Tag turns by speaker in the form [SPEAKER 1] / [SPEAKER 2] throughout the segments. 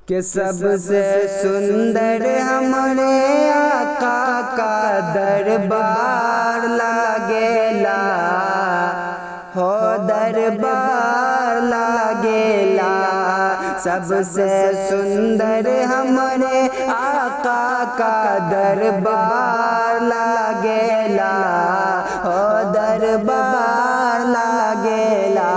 [SPEAKER 1] کہ سب سے سندر ہمارے آقا کا دربار لاگیلا ہو دربار لاگیلا سب سے سندر ہمارے آقا کا دربار لاگیلا ہو دربار لاگیلا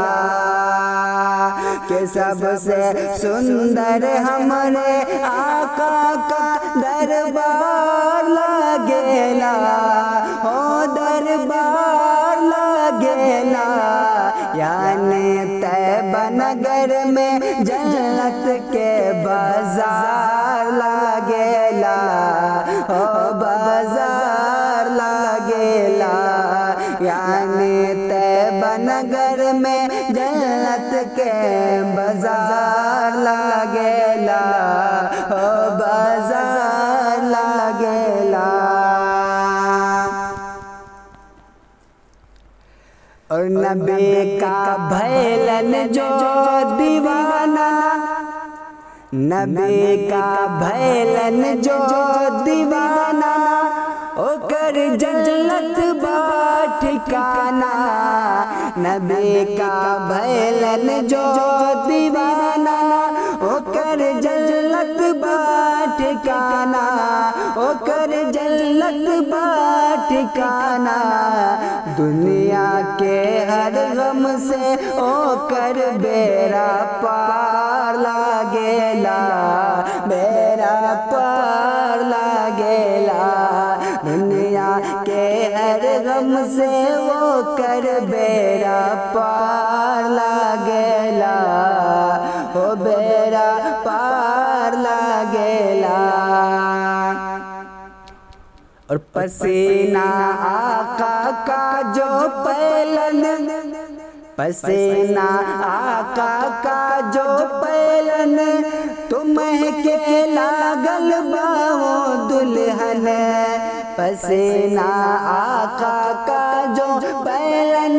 [SPEAKER 1] کہ سب سے سندر ہمارے آقا کا دربار لاگیلا ہو دربار لاگیلا یعنی طیبہ نگر میں جنت کے بازار لاگیلا ہو بازار لاگیلا یعنی طیبہ نگر میں جنت کے بازار لاگیلا ہو بازار لاگیلا اور نبی کا بھیلن جو دیوانہ نبی کا بھیلن جو دیوانہ او کر جنت با ٹھکانہ نبی کا بھیلن جو دیوانہ او کر جنت با ٹھکانہ او کر جنت با ٹھکانہ دنیا کے ہر غم سے او کر بیڑا پار لاگیلا بیڑا پار لاگیلا دنیا کے ہر غم سے وہ کر بیڑا پار لاگیلا وہ بیڑا پار لاگیلا اور پسینہ آقا کا جو پیلن پسینہ آقا کا جو پیلن تمہیں کے لاگل باو دلہن پسینہ آقا کا جو پیلن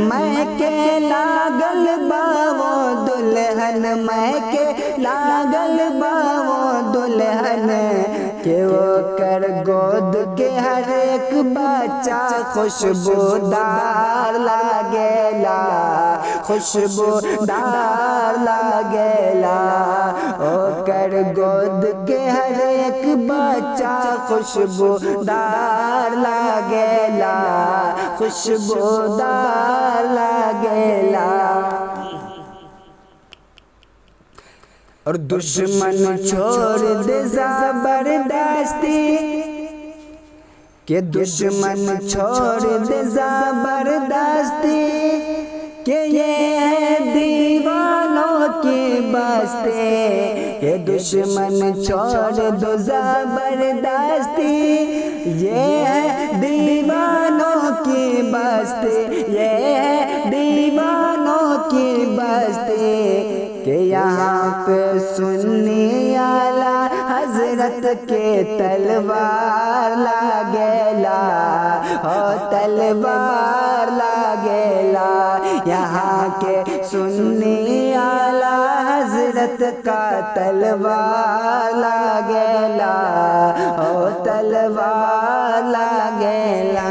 [SPEAKER 1] میں کے لاگل باو دلہن میں کے لاگل باو دلہن کہ وہ کر گود کے ہر ایک بچہ خوشبودار لاگیلا خوشبودار لاگیلا او کر گود کے ہر ایک بچہ خوشبودار لاگیلا خوشبودار لاگیلا اور دشمن چھوڑ دے زبردستی کہ دشمن چھوڑ دے زبردستی کہ یہ ہے دیوانوں کی بستی کہ دشمن چھوڑ دو زبردستی یہ ہے دیوانوں کی بستی یہ ہے دیوانوں کی بستی کہ یہاں پہ سنی اعلیٰ حضرت کے تلوار لاگیلا ہو تلوار لاگیلا یہاں کے سنی اعلیٰ حضرت کا تلوار لاگیلا ہو تلوار لاگیلا